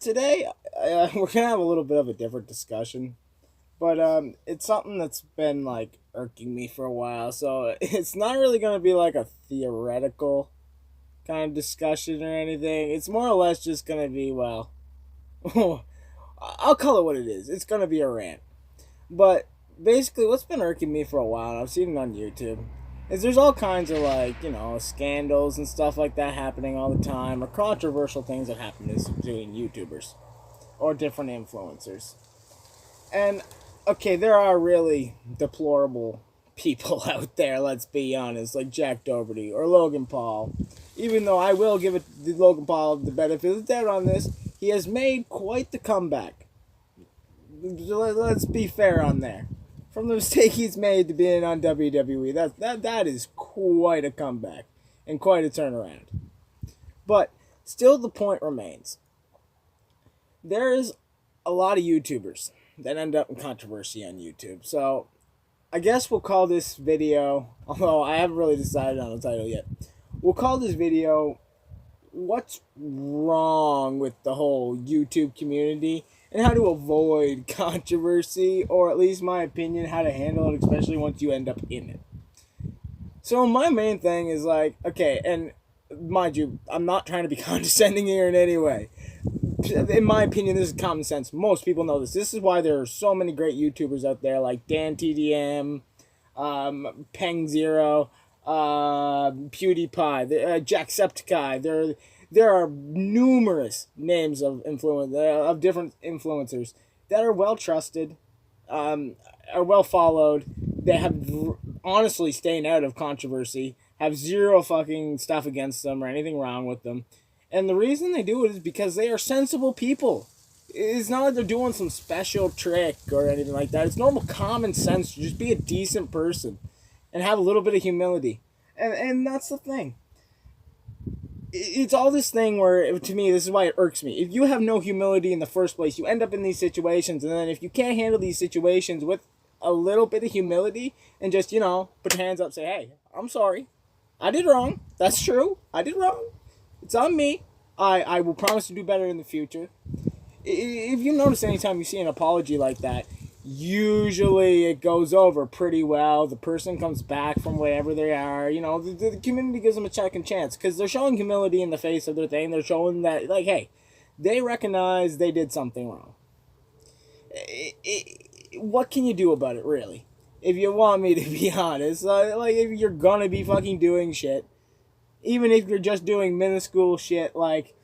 Today we're gonna have a little bit of a different discussion, but it's something that's been like irking me for a while. So it's not really gonna be like a theoretical kind of discussion or anything. It's more or less just gonna be I'll call it what it is. It's gonna be a rant. But basically, what's been irking me for a while, and I've seen it on YouTube, is there's all kinds of scandals and stuff like that happening all the time, or controversial things that happen between YouTubers or different influencers. And okay, there are really deplorable people out there, let's be honest, like Jack Doherty or Logan Paul. Even though I will give Logan Paul the benefit of the doubt on this, he has made quite the comeback. Let's be fair on there. From the mistake he's made to being on WWE, that is quite a comeback and quite a turnaround. But still, the point remains: there is a lot of YouTubers that end up in controversy on YouTube. So I guess we'll call this video, although I haven't really decided on the title yet, we'll call this video "What's Wrong with the Whole YouTube Community and How to Avoid Controversy," or at least my opinion, how to handle it, especially once you end up in it. So my main thing is like, okay, and mind you, I'm not trying to be condescending here in any way. In my opinion, this is common sense. Most people know this. This is why there are so many great YouTubers out there like Dan TDM, Peng Zero, PewDiePie, Jacksepticeye. There are numerous names of of different influencers that are well trusted, are well followed. They have honestly staying out of controversy, have zero fucking stuff against them or anything wrong with them. And the reason they do it is because they are sensible people. It's not like they're doing some special trick or anything like that. It's normal common sense to just be a decent person and have a little bit of humility. And that's the thing. It's all this thing where, to me, this is why it irks me. If you have no humility in the first place, you end up in these situations, and then if you can't handle these situations with a little bit of humility and just, put your hands up, say, hey, I'm sorry. I did wrong. That's true. I did wrong. It's on me. I will promise to do better in the future. If you notice anytime you see an apology like that, usually it goes over pretty well. The person comes back from whatever they are. The community gives them a second chance because they're showing humility in the face of their thing. They're showing that, like, hey, they recognize they did something wrong. What can you do about it, really? If you want me to be honest, if you're gonna be fucking doing shit, even if you're just doing minuscule shit, like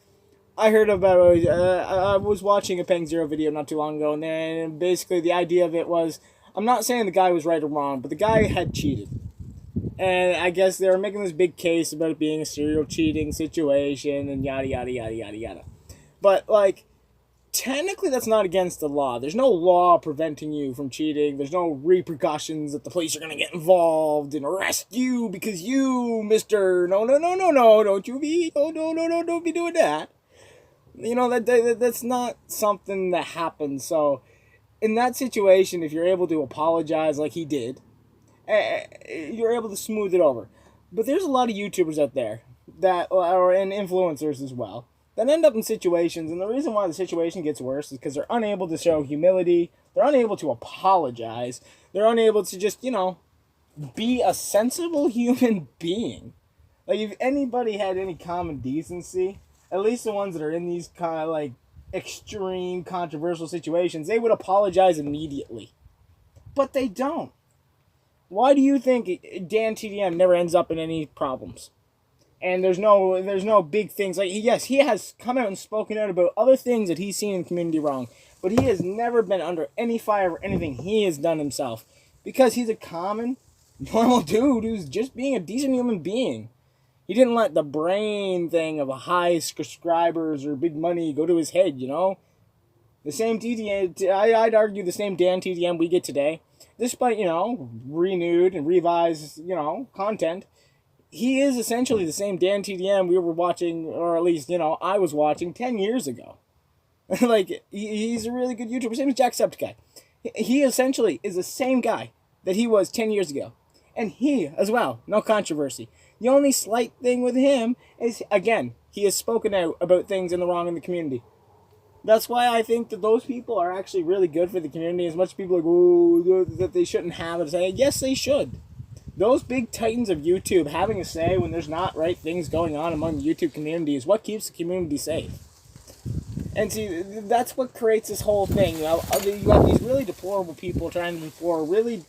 I heard about, I was watching a Peng Zero video not too long ago, and then basically the idea of it was, I'm not saying the guy was right or wrong, but the guy had cheated. And I guess they were making this big case about it being a serial cheating situation and yada yada yada yada yada. But like, technically that's not against the law. There's no law preventing you from cheating. There's no repercussions that the police are going to get involved and arrest you because you, Mr. No, don't you be, no, don't be doing that. That's not something that happens. So in that situation, if you're able to apologize like he did, you're able to smooth it over. But there's a lot of YouTubers out there that are, and influencers as well, that end up in situations, and the reason why the situation gets worse is because they're unable to show humility, they're unable to apologize, they're unable to just, be a sensible human being. Like, if anybody had any common decency, at least the ones that are in these kind of, like, extreme controversial situations, they would apologize immediately. But they don't. Why do you think Dan TDM never ends up in any problems? And there's no big things like, yes, he has come out and spoken out about other things that he's seen in the community wrong, but he has never been under any fire for anything he has done himself because he's a common, normal dude who's just being a decent human being. He didn't let the brain thing of high subscribers or big money go to his head, The same TDM, I'd argue the same Dan TDM we get today, despite, renewed and revised, content. He is essentially the same Dan TDM we were watching, or at least, I was watching 10 years ago. Like, he's a really good YouTuber. Same as Jacksepticeye. He essentially is the same guy that he was 10 years ago. And he, as well, no controversy. The only slight thing with him is, again, he has spoken out about things in the wrong in the community. That's why I think that those people are actually really good for the community. As much as people are like, oh, that they shouldn't have a say. Yes, they should. Those big titans of YouTube having a say when there's not right things going on among the YouTube community is what keeps the community safe. And see, that's what creates this whole thing. You have these really deplorable people trying to employ really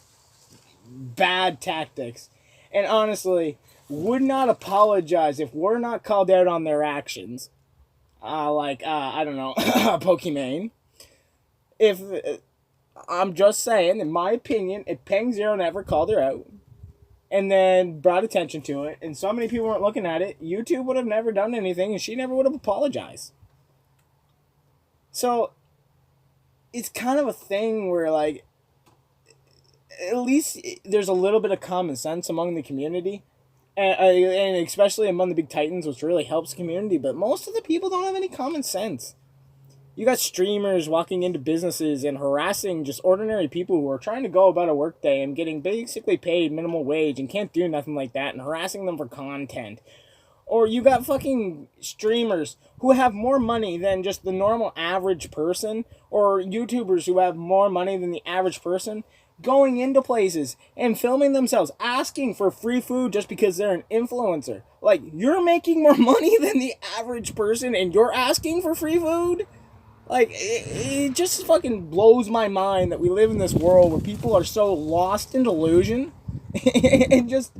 bad tactics. And honestly, would not apologize if we're not called out on their actions. I don't know, Pokimane. If I'm just saying, in my opinion, if Peng Zero never called her out and then brought attention to it, and so many people weren't looking at it, YouTube would have never done anything, and she never would have apologized. So it's kind of a thing where, like, at least there's a little bit of common sense among the community. And especially among the big titans, which really helps the community. But most of the people don't have any common sense. You got streamers walking into businesses and harassing just ordinary people who are trying to go about a workday and getting basically paid minimal wage and can't do nothing like that, and harassing them for content. Or you got fucking streamers who have more money than just the normal average person, or YouTubers who have more money than the average person, going into places and filming themselves asking for free food just because they're an influencer. Like, you're making more money than the average person and you're asking for free food? Like, it just fucking blows my mind that we live in this world where people are so lost in delusion and just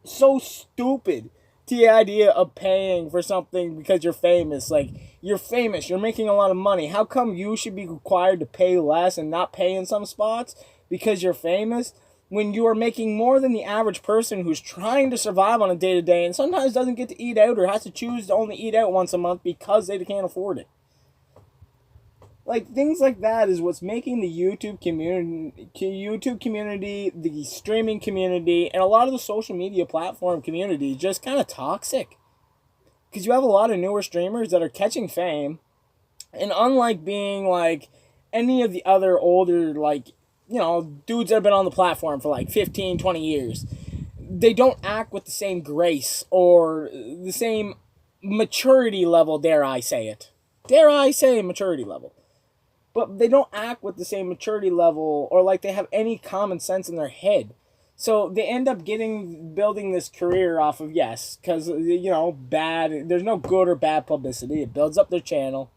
so stupid to the idea of paying for something because you're famous. Like, you're famous, you're making a lot of money. How come you should be required to pay less and not pay in some spots because you're famous, when you are making more than the average person who's trying to survive on a day-to-day and sometimes doesn't get to eat out or has to choose to only eat out once a month because they can't afford it? Like, things like that is what's making the YouTube community, the streaming community, and a lot of the social media platform community just kind of toxic. Because you have a lot of newer streamers that are catching fame, and unlike being like any of the other older, like, you know, dudes that have been on the platform for like 15, 20 years, they don't act with the same grace or the same maturity level, dare I say it. Dare I say maturity level. But they don't act with the same maturity level or like they have any common sense in their head. So they end up building this career off of, yes, because, you know, there's no good or bad publicity. It builds up their channel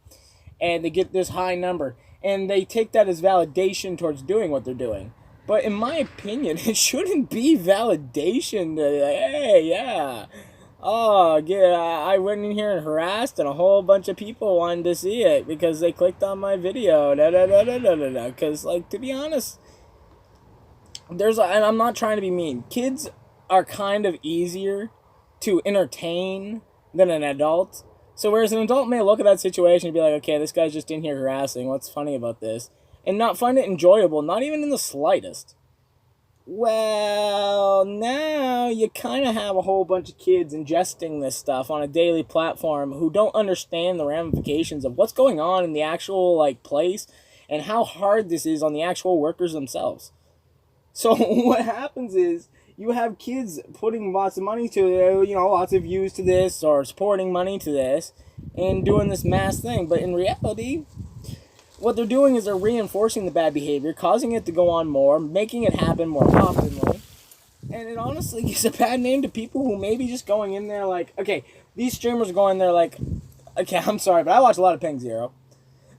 and they get this high number. And they take that as validation towards doing what they're doing. But in my opinion, it shouldn't be validation to, like, hey, yeah. Oh, yeah, I went in here and harassed, and a whole bunch of people wanted to see it because they clicked on my video. Because, like, to be honest, and I'm not trying to be mean. Kids are kind of easier to entertain than an adult. So whereas an adult may look at that situation and be like, okay, this guy's just in here harassing, what's funny about this? And not find it enjoyable, not even in the slightest. Well, now you kind of have a whole bunch of kids ingesting this stuff on a daily platform who don't understand the ramifications of what's going on in the actual, like, place and how hard this is on the actual workers themselves. So what happens is, you have kids putting lots of money to, you know, lots of views to this or supporting money to this and doing this mass thing. But in reality, what they're doing is they're reinforcing the bad behavior, causing it to go on more, making it happen more oftenly. And it honestly gives a bad name to people who may be just going in there like, okay, these streamers are going there like, okay, I'm sorry, but I watch a lot of Peng Zero.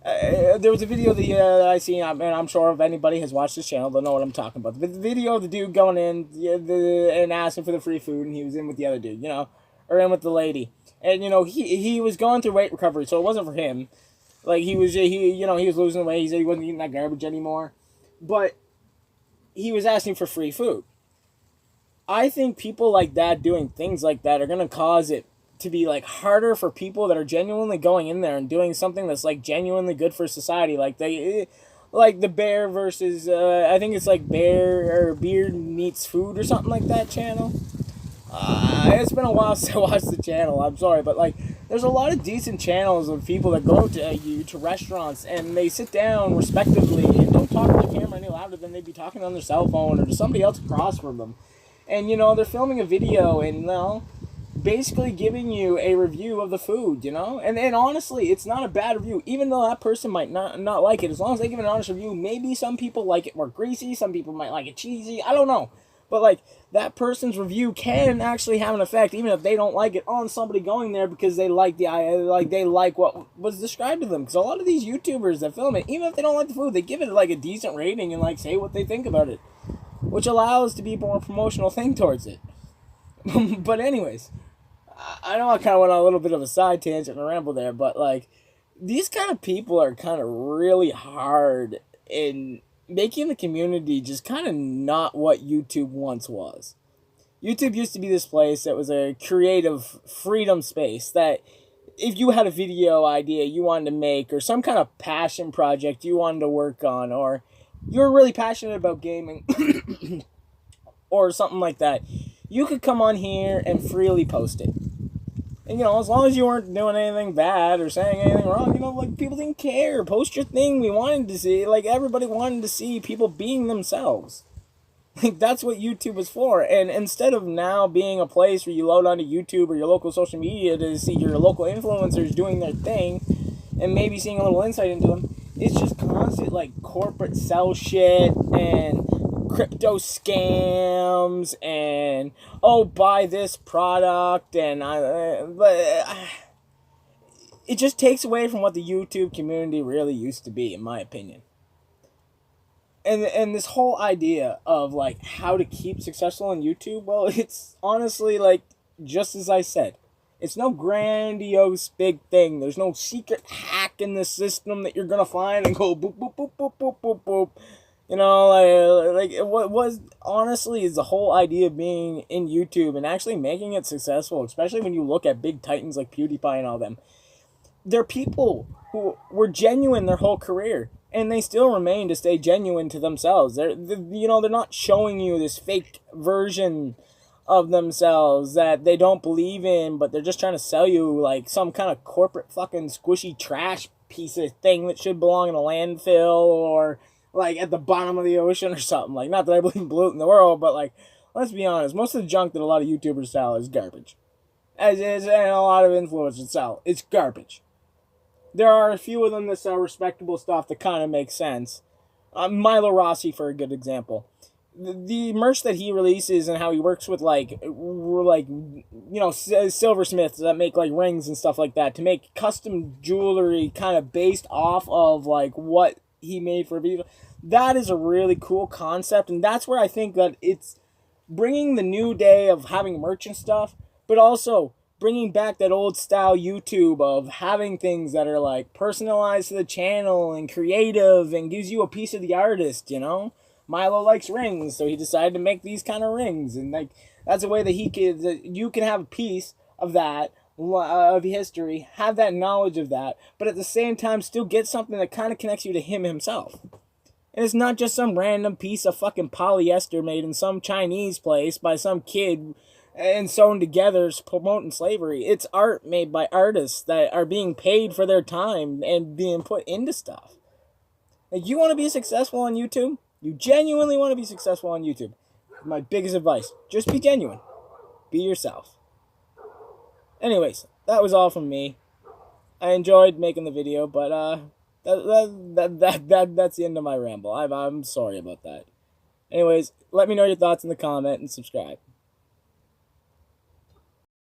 There was a video that I seen, and I'm sure if anybody has watched this channel, they'll know what I'm talking about. The video of the dude going in and asking for the free food, and he was in with the other dude, you know, or in with the lady. And, you know, he was going through weight recovery, so it wasn't for him. Like, he was losing weight. He said he wasn't eating that garbage anymore. But he was asking for free food. I think people like that doing things like that are going to cause it to be, like, harder for people that are genuinely going in there and doing something that's, like, genuinely good for society. Like the bear versus, I think it's like beer meets food or something like that channel. It's been a while since I watched the channel, I'm sorry, but, like, there's a lot of decent channels of people that go to restaurants and they sit down respectively and don't talk to the camera any louder than they'd be talking on their cell phone or to somebody else across from them. And, you know, they're filming a video and, you know, basically giving you a review of the food, you know? And honestly, it's not a bad review, even though that person might not like it. As long as they give an honest review, maybe some people like it more greasy, some people might like it cheesy, I don't know. But, like, that person's review can actually have an effect, even if they don't like it, on somebody going there because they like they like what was described to them. Because a lot of these YouTubers that film it, even if they don't like the food, they give it, like, a decent rating and, like, say what they think about it. Which allows to be more promotional thing towards it. But anyways, I know I kind of went on a little bit of a side tangent and ramble there, but, like, these kind of people are kind of really hard in making the community just kind of not what YouTube once was. YouTube used to be this place that was a creative freedom space that if you had a video idea you wanted to make or some kind of passion project you wanted to work on or you were really passionate about gaming or something like that, you could come on here and freely post it. And, you know, as long as you weren't doing anything bad or saying anything wrong, you know, like, people didn't care. Post your thing. We wanted to see, like, everybody wanted to see people being themselves. Like, that's what YouTube was for. And instead of now being a place where you load onto YouTube or your local social media to see your local influencers doing their thing and maybe seeing a little insight into them, it's just constant, like, corporate sell shit and crypto scams and buy this product and it just takes away from what the YouTube community really used to be, in my opinion. And this whole idea of, like, how to keep successful on YouTube, well, it's honestly, like, just as I said, it's no grandiose big thing. There's no secret hack in the system that you're gonna find and go boop boop boop boop boop boop boop. You know, like what was honestly is the whole idea of being in YouTube and actually making it successful, especially when you look at big titans like PewDiePie and all them. They're people who were genuine their whole career, and they still remain to stay genuine to themselves. They're not showing you this fake version of themselves that they don't believe in, but they're just trying to sell you like some kind of corporate fucking squishy trash piece of thing that should belong in a landfill or like at the bottom of the ocean or something. Like, not that I believe in polluting the world, but like, let's be honest, most of the junk that a lot of YouTubers sell is garbage. As is, and a lot of influencers sell, it's garbage. There are a few of them that sell respectable stuff that kind of makes sense. Milo Rossi, for a good example. The merch that he releases and how he works with silversmiths that make like rings and stuff like that to make custom jewelry kind of based off of like what he made for a video. That is a really cool concept, and that's where I think that it's bringing the new day of having merch and stuff, but also bringing back that old style YouTube of having things that are like personalized to the channel and creative and gives you a piece of the artist, you know? Milo likes rings, so he decided to make these kind of rings, and like that's a way that you can have a piece of that of history, have that knowledge of that, but at the same time still get something that kind of connects you to him himself. And it's not just some random piece of fucking polyester made in some Chinese place by some kid and sewn together promoting slavery. It's art made by artists that are being paid for their time and being put into stuff. Like, you want to be successful on YouTube? You genuinely want to be successful on YouTube? My biggest advice, just be genuine. Be yourself. Anyways, that was all from me. I enjoyed making the video, but that's the end of my ramble. I'm sorry about that. Anyways, let me know your thoughts in the comment and subscribe.